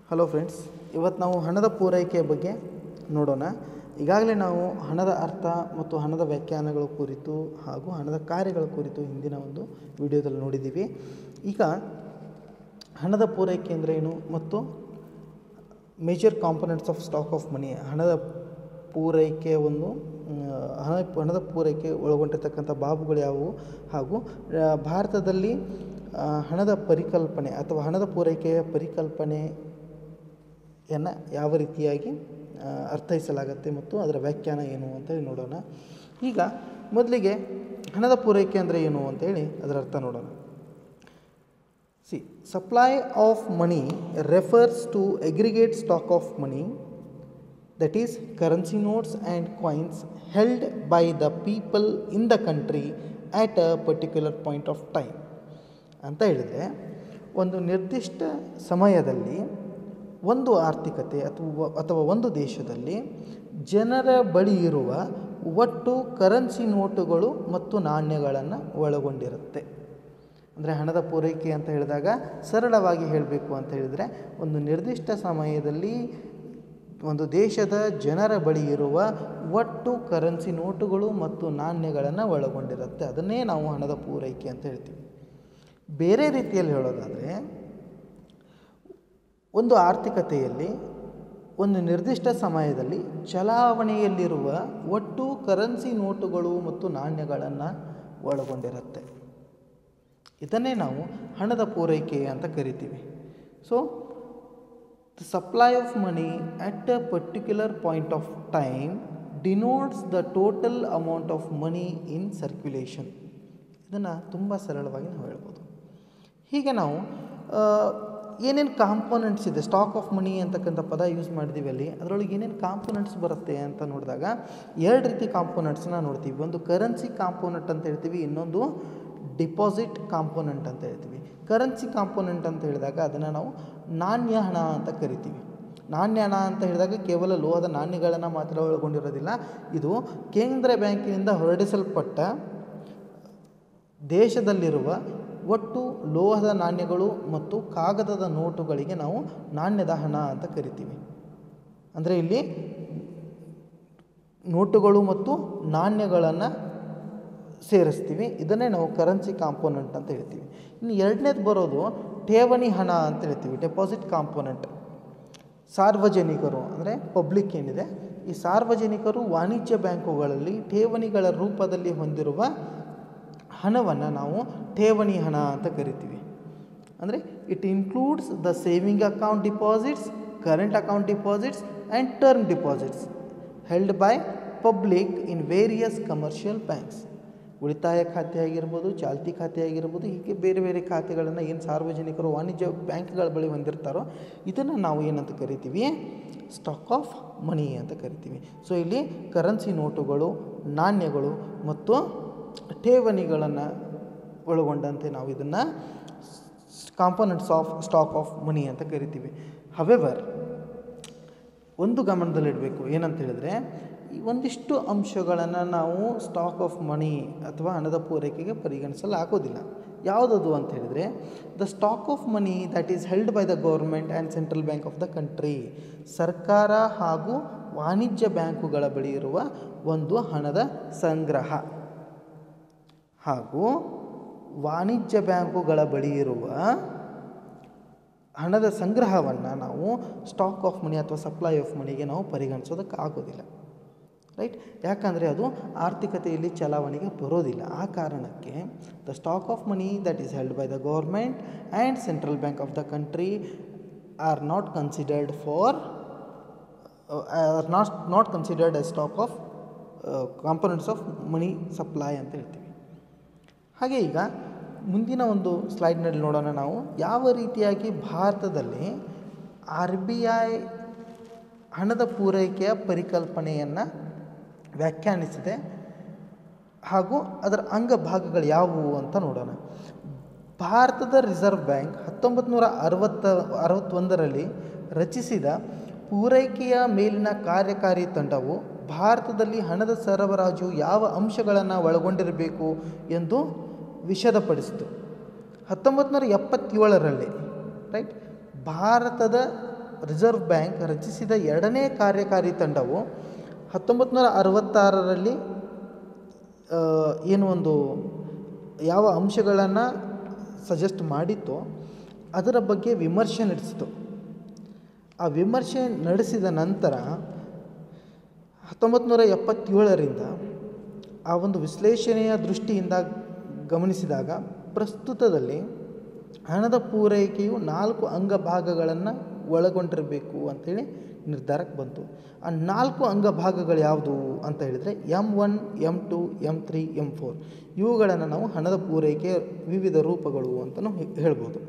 Hello friends, ಇವತ್ತು ನಾವು ಹಣದ ಪೂರೈಕೆಯ ಬಗ್ಗೆ ನೋಡೋಣ. ಈಗಾಗಲೇ ನಾವು ಹಣದ ಅರ್ಥ ಮತ್ತು ಹಣದ ವ್ಯಾಖ್ಯಾನಗಳ ಕುರಿತು ಹಾಗೂ ಹಣದ ಕಾರ್ಯಗಳ ಕುರಿತು ಹಿಂದಿನ ಒಂದು ವಿಡಿಯೋದಲ್ಲಿ ನೋಡಿದ್ದೀವಿ. ಈಗ ಹಣದ ಪೂರೈಕೆ ಅಂದರೆ ಏನು ಮತ್ತು major components of stock of ಮನಿ, ಹಣದ ಪೂರೈಕೆಯ ಒಂದು ಹಣದ ಪೂರೈಕೆ ಒಳಗೊಂಡಿರ್ತಕ್ಕಂಥ ಬಾಬುಗಳು ಯಾವುವು ಹಾಗೂ ಭಾರತದಲ್ಲಿ ಹಣದ ಪರಿಕಲ್ಪನೆ ಅಥವಾ ಹಣದ ಪೂರೈಕೆಯ ಪರಿಕಲ್ಪನೆಯನ್ನು ಯಾವ ರೀತಿಯಾಗಿ ಅರ್ಥೈಸಲಾಗುತ್ತೆ ಮತ್ತು ಅದರ ವ್ಯಾಖ್ಯಾನ ಏನು ಅಂತೇಳಿ ನೋಡೋಣ. ಈಗ ಮೊದಲಿಗೆ ಹಣದ ಪೂರೈಕೆ ಅಂದರೆ ಏನು ಅಂತೇಳಿ ಅದರ ಅರ್ಥ ನೋಡೋಣ. Supply of money refers to aggregate stock of money, that is currency notes and coins held by the people in the country at a particular point of time. ಅಂತ ಹೇಳಿದರೆ ಒಂದು ನಿರ್ದಿಷ್ಟ ಸಮಯದಲ್ಲಿ ಒಂದು ಆರ್ಥಿಕತೆ ಅಥವಾ ಒಂದು ದೇಶದಲ್ಲಿ ಜನರ ಬಳಿ ಇರುವ ಒಟ್ಟು ಕರೆನ್ಸಿ ನೋಟುಗಳು ಮತ್ತು ನಾಣ್ಯಗಳನ್ನು ಒಳಗೊಂಡಿರುತ್ತೆ. ಅಂದರೆ ಹಣದ ಪೂರೈಕೆ ಅಂತ ಹೇಳಿದಾಗ ಸರಳವಾಗಿ ಹೇಳಬೇಕು ಅಂತ ಹೇಳಿದರೆ ಒಂದು ನಿರ್ದಿಷ್ಟ ಸಮಯದಲ್ಲಿ ಒಂದು ದೇಶದ ಜನರ ಬಳಿ ಇರುವ ಒಟ್ಟು ಕರೆನ್ಸಿ ನೋಟುಗಳು ಮತ್ತು ನಾಣ್ಯಗಳನ್ನು ಒಳಗೊಂಡಿರುತ್ತೆ. ಅದನ್ನೇ ನಾವು ಹಣದ ಪೂರೈಕೆ ಅಂತ ಹೇಳ್ತೀವಿ. ಬೇರೆ ರೀತಿಯಲ್ಲಿ ಹೇಳೋದಾದರೆ ಒಂದು ಆರ್ಥಿಕತೆಯಲ್ಲಿ ಒಂದು ನಿರ್ದಿಷ್ಟ ಸಮಯದಲ್ಲಿ ಚಲಾವಣೆಯಲ್ಲಿರುವ ಒಟ್ಟು ಕರೆನ್ಸಿ ನೋಟುಗಳು ಮತ್ತು ನಾಣ್ಯಗಳನ್ನು ಒಳಗೊಂಡಿರುತ್ತೆ. ಇದನ್ನೇ ನಾವು ಹಣದ ಪೂರೈಕೆ ಅಂತ ಕರಿತೀವಿ. So the supply of money at a particular point of time denotes the total amount of money in circulation. ಇದನ್ನು ತುಂಬ ಸರಳವಾಗಿ ನಾವು ಹೇಳ್ಬೋದು. ಹೀಗೆ ನಾವು ಏನೇನು ಕಾಂಪೋನೆಂಟ್ಸ್ ಇದೆ, ಸ್ಟಾಕ್ ಆಫ್ ಮನಿ ಅಂತಕ್ಕಂಥ ಪದ ಯೂಸ್ ಮಾಡಿದ್ದೀವಿ ಅಲ್ಲಿ, ಅದರೊಳಗೆ ಏನೇನು ಕಾಂಪೋನೆಂಟ್ಸ್ ಬರುತ್ತೆ ಅಂತ ನೋಡಿದಾಗ ಎರಡು ರೀತಿ ಕಾಂಪೋನೆಂಟ್ಸ್ನ ನೋಡ್ತೀವಿ. ಒಂದು ಕರೆನ್ಸಿ ಕಾಂಪೋನೆಂಟ್ ಅಂತ ಹೇಳ್ತೀವಿ, ಇನ್ನೊಂದು ಡಿಪಾಸಿಟ್ ಕಾಂಪೋನೆಂಟ್ ಅಂತ ಹೇಳ್ತೀವಿ. ಕರೆನ್ಸಿ ಕಾಂಪೋನೆಂಟ್ ಅಂತ ಹೇಳಿದಾಗ ಅದನ್ನು ನಾವು ನಾಣ್ಯ ಹಣ ಅಂತ ಕರಿತೀವಿ. ನಾಣ್ಯ ಹಣ ಅಂತ ಹೇಳಿದಾಗ ಕೇವಲ ಲೋಹದ ನಾಣ್ಯಗಳನ್ನು ಮಾತ್ರ ಒಳಗೊಂಡಿರೋದಿಲ್ಲ. ಇದು ಕೇಂದ್ರ ಬ್ಯಾಂಕಿನಿಂದ ಹೊರಡಿಸಲ್ಪಟ್ಟ ದೇಶದಲ್ಲಿರುವ ಒಟ್ಟು ಲೋಹದ ನಾಣ್ಯಗಳು ಮತ್ತು ಕಾಗದದ ನೋಟುಗಳಿಗೆ ನಾವು ನಾಣ್ಯದ ಹಣ ಅಂತ ಕರಿತೀವಿ. ಅಂದರೆ ಇಲ್ಲಿ ನೋಟುಗಳು ಮತ್ತು ನಾಣ್ಯಗಳನ್ನು ಸೇರಿಸ್ತೀವಿ. ಇದನ್ನೇ ನಾವು ಕರೆನ್ಸಿ ಕಾಂಪೋನೆಂಟ್ ಅಂತ ಹೇಳ್ತೀವಿ. ಇನ್ನು ಎರಡನೇದು ಬರೋದು ಠೇವಣಿ ಹಣ ಅಂತ ಹೇಳ್ತೀವಿ, ಡೆಪಾಸಿಟ್ ಕಾಂಪೋನೆಂಟ್. ಸಾರ್ವಜನಿಕರು ಅಂದರೆ ಪಬ್ಲಿಕ್ ಏನಿದೆ, ಈ ಸಾರ್ವಜನಿಕರು ವಾಣಿಜ್ಯ ಬ್ಯಾಂಕುಗಳಲ್ಲಿ ಠೇವಣಿಗಳ ರೂಪದಲ್ಲಿ ಹೊಂದಿರುವ ಹಣವನ್ನು ನಾವು ಠೇವಣಿ ಹಣ ಅಂತ ಕರಿತೀವಿ. ಅಂದರೆ it includes the saving account deposits, current account deposits and term deposits held by public in various commercial banks. ಉಳಿತಾಯ ಖಾತೆ ಆಗಿರ್ಬೋದು, ಚಾಲ್ತಿ ಖಾತೆ ಆಗಿರ್ಬೋದು, ಹೀಗೆ ಬೇರೆ ಬೇರೆ ಖಾತೆಗಳನ್ನು ಏನು ಸಾರ್ವಜನಿಕರು ವಾಣಿಜ್ಯ ಬ್ಯಾಂಕ್ಗಳ ಬಳಿ ಹೊಂದಿರ್ತಾರೋ ಇದನ್ನು ನಾವು ಏನಂತ ಕರಿತೀವಿ, ಸ್ಟಾಕ್ ಆಫ್ ಮನಿ ಅಂತ ಕರಿತೀವಿ. ಸೊ ಇಲ್ಲಿ ಕರೆನ್ಸಿ ನೋಟುಗಳು, ನಾಣ್ಯಗಳು ಮತ್ತು ಠೇವಣಿಗಳನ್ನು ಒಳಗೊಂಡಂತೆ ನಾವು ಇದನ್ನು ಕಾಂಪೋನೆಂಟ್ಸ್ ಆಫ್ ಸ್ಟಾಕ್ ಆಫ್ ಮನಿ ಅಂತ ಕರಿತೀವಿ. ಹವೆವರ್, ಒಂದು ಗಮನದಲ್ಲಿಡಬೇಕು ಏನಂತ ಹೇಳಿದ್ರೆ, ಒಂದಿಷ್ಟು ಅಂಶಗಳನ್ನು ನಾವು ಸ್ಟಾಕ್ ಆಫ್ ಮನಿ ಅಥವಾ ಹಣದ ಪೂರೈಕೆಗೆ ಪರಿಗಣಿಸಲಾಗೋದಿಲ್ಲ. ಯಾವುದದು ಅಂತ ಹೇಳಿದರೆ, the stock of money that is held by the government and central bank of the country. ಸರ್ಕಾರ ಹಾಗೂ ವಾಣಿಜ್ಯ ಬ್ಯಾಂಕುಗಳ ಬಳಿ ಇರುವ ಒಂದು ಹಣದ ಸಂಗ್ರಹ ಹಾಗೂ ವಾಣಿಜ್ಯ ಬ್ಯಾಂಕುಗಳ ಬಳಿ ಇರುವ ಹಣದ ಸಂಗ್ರಹವನ್ನು ನಾವು ಸ್ಟಾಕ್ ಆಫ್ ಮನಿ ಅಥವಾ ಸಪ್ಲೈ ಆಫ್ ಮನಿಗೆ ನಾವು ಪರಿಗಣಿಸೋದಕ್ಕೆ ಆಗೋದಿಲ್ಲ. ರೈಟ್? ಯಾಕಂದರೆ ಅದು ಆರ್ಥಿಕತೆಯಲ್ಲಿ ಚಲಾವಣೆಗೆ ಬರೋದಿಲ್ಲ. ಆ ಕಾರಣಕ್ಕೆ the stock of money that is held by the government and central bank of the country are not considered as stock of components of money supply ಅಂತ ಹೇಳ್ತೀವಿ. ಹಾಗೆ ಈಗ ಮುಂದಿನ ಒಂದು ಸ್ಲೈಡ್ನಲ್ಲಿ ನೋಡೋಣ ನಾವು ಯಾವ ರೀತಿಯಾಗಿ ಭಾರತದಲ್ಲಿ RBI ಹಣದ ಪೂರೈಕೆಯ ಪರಿಕಲ್ಪನೆಯನ್ನು ವ್ಯಾಖ್ಯಾನಿಸಿದೆ ಹಾಗೂ ಅದರ ಅಂಗಭಾಗಗಳು ಯಾವುವು ಅಂತ ನೋಡೋಣ. ಭಾರತದ ರಿಸರ್ವ್ ಬ್ಯಾಂಕ್ 1961ರಲ್ಲಿ ರಚಿಸಿದ ಪೂರೈಕೆಯ ಮೇಲಿನ ಕಾರ್ಯಕಾರಿ ತಂಡವು ಭಾರತದಲ್ಲಿ ಹಣದ ಸರಬರಾಜು ಯಾವ ಅಂಶಗಳನ್ನು ಒಳಗೊಂಡಿರಬೇಕು ಎಂದು ವಿಷದಪಡಿಸಿತು. 1977ರಲ್ಲಿ ರೈಟ್ ಭಾರತದ ರಿಸರ್ವ್ ಬ್ಯಾಂಕ್ ರಚಿಸಿದ ಎರಡನೇ ಕಾರ್ಯಕಾರಿ ತಂಡವು 1966ರಲ್ಲಿ ಏನು ಒಂದು ಯಾವ ಅಂಶಗಳನ್ನು ಸಜೆಸ್ಟ್ ಮಾಡಿತ್ತೋ ಅದರ ಬಗ್ಗೆ ವಿಮರ್ಶೆ ನಡೆಸಿತು. ಆ ವಿಮರ್ಶೆ ನಡೆಸಿದ ನಂತರ 1977ರಿಂದ ಆ ಒಂದು ವಿಶ್ಲೇಷಣೆಯ ದೃಷ್ಟಿಯಿಂದ ಗಮನಿಸಿದಾಗ ಪ್ರಸ್ತುತದಲ್ಲಿ ಹಣದ ಪೂರೈಕೆಯು 4 ಅಂಗಭಾಗಗಳನ್ನು ಒಳಗೊಂಡಿರಬೇಕು ಅಂಥೇಳಿ ನಿರ್ಧಾರಕ್ಕೆ ಬಂತು. ಆ 4 ಅಂಗಭಾಗಗಳು ಯಾವುದು ಅಂತ ಹೇಳಿದರೆ M1, M2, M3, M4 ಇವುಗಳನ್ನು ನಾವು ಹಣದ ಪೂರೈಕೆಯ ವಿವಿಧ ರೂಪಗಳು ಅಂತಲೂ ಹೇಳ್ಬೋದು.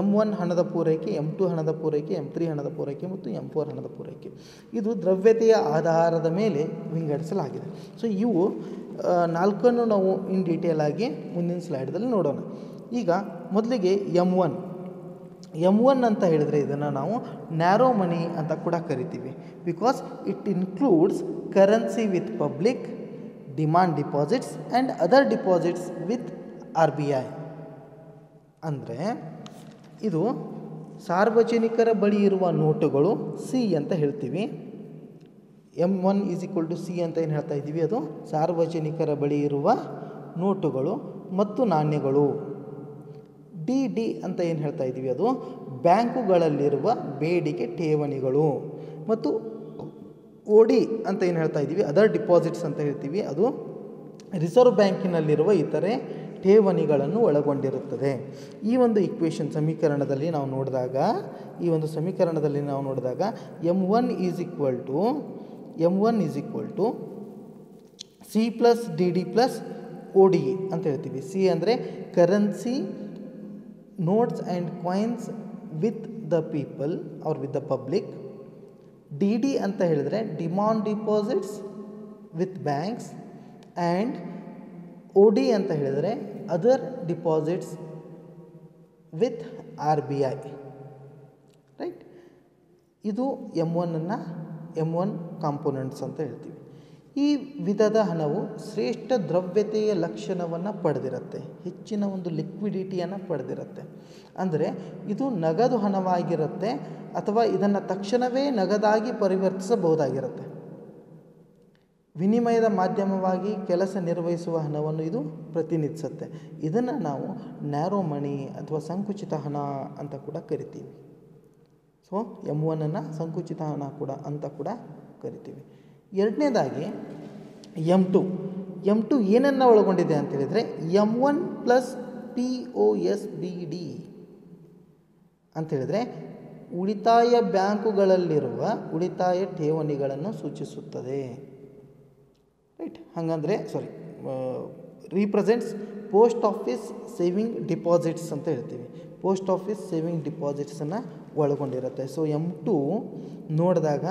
M1 ಹಣದ ಪೂರೈಕೆ, M2 ಹಣದ ಪೂರೈಕೆ, M3 ಹಣದ ಪೂರೈಕೆ ಮತ್ತು M4 ಹಣದ ಪೂರೈಕೆ. ಇದು ದ್ರವ್ಯತೆಯ ಆಧಾರದ ಮೇಲೆ ವಿಂಗಡಿಸಲಾಗಿದೆ. ಸೊ ಇವು 4 ನಾವು ಇನ್ ಡೀಟೇಲ್ ಆಗಿ ಮುಂದಿನ ಸ್ಲೈಡ್ದಲ್ಲಿ ನೋಡೋಣ. ಈಗ ಮೊದಲಿಗೆ M1 ಅಂತ ಹೇಳಿದರೆ ಇದನ್ನು ನಾವು ನ್ಯಾರೋ ಮನಿ ಅಂತ ಕೂಡ ಕರಿತೀವಿ. Because it includes currency with public, demand deposits and other deposits with RBI. ಅಂದರೆ ಇದು ಸಾರ್ವಜನಿಕರ ಬಳಿ ಇರುವ ನೋಟುಗಳು ಸಿ ಅಂತ ಹೇಳ್ತೀವಿ. M1 = C ಅಂತ ಏನು ಹೇಳ್ತಾ ಇದ್ದೀವಿ, ಅದು ಸಾರ್ವಜನಿಕರ ಬಳಿ ಇರುವ ನೋಟುಗಳು ಮತ್ತು ನಾಣ್ಯಗಳು. DD ಅಂತ ಏನು ಹೇಳ್ತಾ ಇದ್ದೀವಿ, ಅದು ಬ್ಯಾಂಕುಗಳಲ್ಲಿರುವ ಬೇಡಿಕೆ ಠೇವಣಿಗಳು. ಮತ್ತು OD ಅಂತ ಏನು ಹೇಳ್ತಾ ಇದ್ದೀವಿ, ಅದರ್ ಡಿಪಾಸಿಟ್ಸ್ ಅಂತ ಹೇಳ್ತೀವಿ, ಅದು ರಿಸರ್ವ್ ಬ್ಯಾಂಕಿನಲ್ಲಿರುವ ಇತರೆ ಠೇವಣಿಗಳನ್ನು ಒಳಗೊಂಡಿರುತ್ತದೆ. ಈ ಒಂದು ಸಮೀಕರಣದಲ್ಲಿ ನಾವು ನೋಡಿದಾಗ M1 C + DD + ODE ಅಂತ ಹೇಳ್ತೀವಿ. ಸಿ ಅಂದರೆ currency, notes and coins with the people are with the public. DD ಅಂತ ಹೇಳಿದರೆ demand deposits with banks. And OD ಅಂತ ಹೇಳಿದರೆ other deposits with RBI. Right, ಇದು M1 ಕಾಂಪೋನೆಂಟ್ಸ್ ಅಂತ ಹೇಳ್ತೀವಿ. ಈ ವಿಧದ ಹಣವು ಶ್ರೇಷ್ಠ ದ್ರವ್ಯತೆಯ ಲಕ್ಷಣವನ್ನು ಪಡೆದಿರುತ್ತೆ, ಹೆಚ್ಚಿನ ಒಂದು ಲಿಕ್ವಿಡಿಟಿಯನ್ನು ಪಡೆದಿರುತ್ತೆ. ಅಂದರೆ ಇದು ನಗದು ಹಣವಾಗಿರುತ್ತೆ ಅಥವಾ ಇದನ್ನು ತಕ್ಷಣವೇ ನಗದಾಗಿ ಪರಿವರ್ತಿಸಬಹುದಾಗಿರುತ್ತೆ. ವಿನಿಮಯದ ಮಾಧ್ಯಮವಾಗಿ ಕೆಲಸ ನಿರ್ವಹಿಸುವ ಹಣವನ್ನು ಇದು ಪ್ರತಿನಿಧಿಸುತ್ತೆ. ಇದನ್ನು ನಾವು ನ್ಯಾರೋ ಮನಿ ಅಥವಾ ಸಂಕುಚಿತ ಹಣ ಅಂತ ಕೂಡ ಕರಿತೀವಿ. ಸೊ M1 ಸಂಕುಚಿತ ಹಣ ಅಂತ ಕೂಡ ಕರಿತೀವಿ. ಎರಡನೇದಾಗಿ M2 ಏನನ್ನು ಒಳಗೊಂಡಿದೆ ಅಂತ ಹೇಳಿದರೆ M1 + POSBD ಅಂತ ಹೇಳಿದರೆ ಉಳಿತಾಯ ಬ್ಯಾಂಕುಗಳಲ್ಲಿರುವ ಉಳಿತಾಯ ಠೇವಣಿಗಳನ್ನು ಸೂಚಿಸುತ್ತದೆ. ರೈಟ್, ಹಾಗಂದರೆ represents post office saving deposits ಅಂತ ಹೇಳ್ತೀವಿ. ಪೋಸ್ಟ್ ಆಫೀಸ್ ಸೇವಿಂಗ್ ಡಿಪಾಸಿಟ್ಸನ್ನು ಒಳಗೊಂಡಿರುತ್ತೆ. ಸೊ M2 ನೋಡಿದಾಗ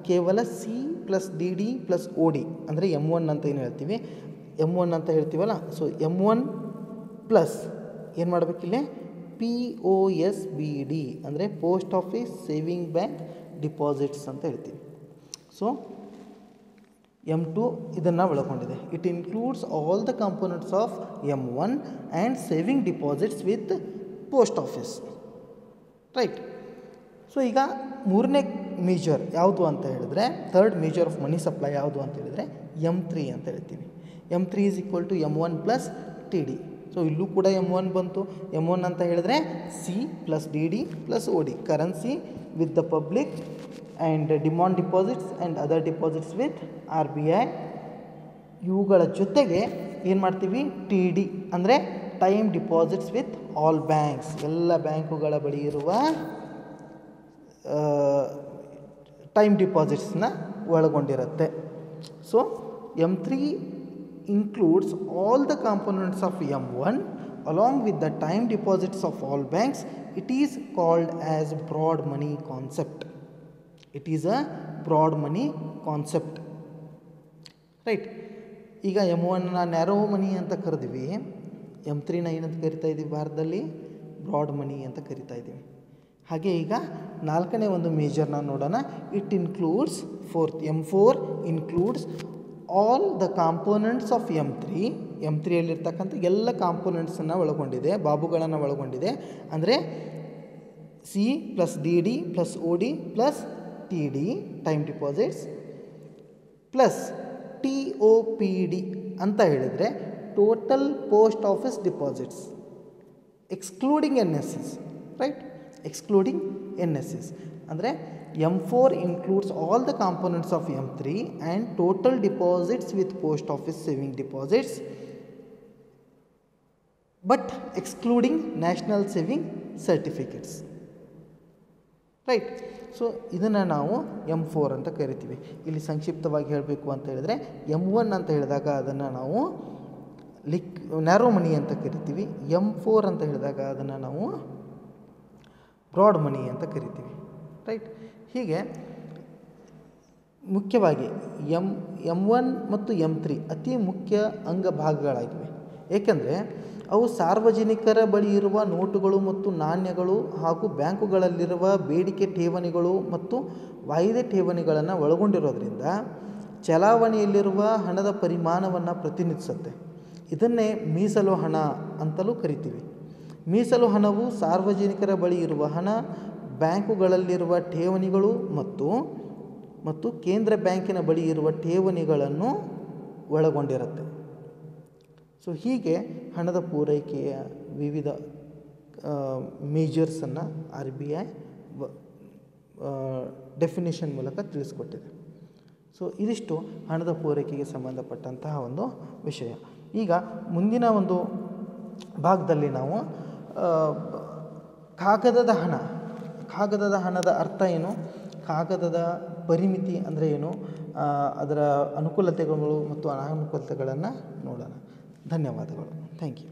ಕೇವಲ C + DD + OD ಅಂದರೆ M1 ಅಂತ ಏನು ಹೇಳ್ತೀವಿ, M1 ಅಂತ ಹೇಳ್ತೀವಲ್ಲ. ಸೊ M1 ಪ್ಲಸ್ ಏನು ಮಾಡಬೇಕಿಲ್ಲ, POSBD ಅಂದರೆ post office saving bank deposits ಅಂತ ಹೇಳ್ತೀವಿ. ಸೊ M2 ಇದನ್ನು ಒಳಗೊಂಡಿದೆ. It includes all the components of M1 and saving deposits with post office. Right. So ಈಗ ಮೂರನೇ ಮೇಜರ್ ಯಾವುದು ಅಂತ ಹೇಳಿದ್ರೆ, third major of money supply ಯಾವುದು ಅಂತ ಹೇಳಿದರೆ M3 ಅಂತ ಹೇಳ್ತೀವಿ. M3 = M1 + TD. ಸೊ ಇಲ್ಲೂ ಕೂಡ M1 ಬಂತು. M1 ಅಂತ ಹೇಳಿದ್ರೆ C + DD + OD, currency with the public and demand deposits and other deposits with RBI. ಇವುಗಳ ಜೊತೆಗೆ ಏನು ಮಾಡ್ತೀವಿ, TD ಅಂದರೆ time deposits with all banks, ಎಲ್ಲ ಬ್ಯಾಂಕುಗಳ ಬಳಿ ಇರುವ ಟೈಮ್ ಡಿಪಾಸಿಟ್ಸ್ನ ಒಳಗೊಂಡಿರುತ್ತೆ. So M3 includes all the components of M1 along with the time deposits of all banks. It is called as broad money concept. It is a broad money concept. Right. ಈಗ M1 narrow ಮನಿ ಅಂತ ಕರೆದ್ವಿ, M3 ಏನಂತ ಕರಿತಾ ಇದ್ದೀವಿ ಭಾರತದಲ್ಲಿ, broad ಮನಿ ಅಂತ ಕರಿತಾ ಇದ್ದೀವಿ. ಹಾಗೆ ಈಗ ನಾಲ್ಕನೇ ಒಂದು ಮೇಜರ್ನ ನೋಡೋಣ. It includes M4 includes all the components of M3ಯಲ್ಲಿರ್ತಕ್ಕಂಥ ಎಲ್ಲ ಕಾಂಪೋನೆಂಟ್ಸನ್ನು ಒಳಗೊಂಡಿದೆ, ಬಾಬುಗಳನ್ನು ಒಳಗೊಂಡಿದೆ. ಅಂದರೆ C plus D D plus O D plus T D time deposits plus T O P D ಅಂತ ಹೇಳಿದರೆ total post office deposits excluding N S S, right, excluding N S S ಅಂದರೆ M4 includes all the components of M3 and total deposits with post office saving deposits but excluding national saving certificates, right. So ಇದನ್ನು ನಾವು M4 ಅಂತ ಕರಿತೀವಿ. ಇಲ್ಲಿ ಸಂಕ್ಷಿಪ್ತವಾಗಿ ಹೇಳಬೇಕು ಅಂತ ಹೇಳಿದರೆ M1 ಅಂತ ಹೇಳಿದಾಗ ಅದನ್ನು ನಾವು ನ್ಯಾರೋ ಮನಿ ಅಂತ ಕರಿತೀವಿ. M4 ಅಂತ ಹೇಳಿದಾಗ ಅದನ್ನು ನಾವು ಬ್ರಾಡ್ ಮನಿ ಅಂತ ಕರಿತೀವಿ, ರೈಟ್. ಹೀಗೆ ಮುಖ್ಯವಾಗಿ M1 ಮತ್ತು M3 ಅತಿ ಮುಖ್ಯ ಅಂಗಭಾಗಗಳಾಗಿವೆ. ಏಕೆಂದರೆ ಅವು ಸಾರ್ವಜನಿಕರ ಬಳಿ ಇರುವ ನೋಟುಗಳು ಮತ್ತು ನಾಣ್ಯಗಳು ಹಾಗೂ ಬ್ಯಾಂಕುಗಳಲ್ಲಿರುವ ಬೇಡಿಕೆ ಠೇವಣಿಗಳು ಮತ್ತು ವಾಯಿದೆ ಠೇವಣಿಗಳನ್ನು ಒಳಗೊಂಡಿರೋದ್ರಿಂದ ಚಲಾವಣೆಯಲ್ಲಿರುವ ಹಣದ ಪರಿಮಾಣವನ್ನು ಪ್ರತಿನಿಧಿಸುತ್ತೆ. ಇದನ್ನೇ ಮೀಸಲು ಹಣ ಅಂತಲೂ ಕರಿತೀವಿ. ಮೀಸಲು ಹಣವು ಸಾರ್ವಜನಿಕರ ಬಳಿ ಇರುವ ಹಣ, ಬ್ಯಾಂಕುಗಳಲ್ಲಿರುವ ಠೇವಣಿಗಳು ಮತ್ತು ಕೇಂದ್ರ ಬ್ಯಾಂಕಿನ ಬಳಿ ಇರುವ ಠೇವಣಿಗಳನ್ನು ಒಳಗೊಂಡಿರುತ್ತೆ. ಸೊ ಹೀಗೆ ಹಣದ ಪೂರೈಕೆಯ ವಿವಿಧ ಮೇಜರ್ಸನ್ನು RBI ಡೆಫಿನಿಷನ್ ಮೂಲಕ ತಿಳಿಸ್ಕೊಟ್ಟಿದೆ. ಸೊ ಇದಿಷ್ಟು ಹಣದ ಪೂರೈಕೆಗೆ ಸಂಬಂಧಪಟ್ಟಂತಹ ಒಂದು ವಿಷಯ. ಈಗ ಮುಂದಿನ ಒಂದು ಭಾಗದಲ್ಲಿ ನಾವು ಕಾಗದದ ಹಣದ ಅರ್ಥ ಏನು, ಕಾಗದದ ಪರಿಮಿತಿ ಅಂದರೆ ಏನು, ಅದರ ಅನುಕೂಲತೆಗಳು ಮತ್ತು ಅನಾನುಕೂಲತೆಗಳನ್ನು ನೋಡೋಣ. ಧನ್ಯವಾದಗಳು. Thank you.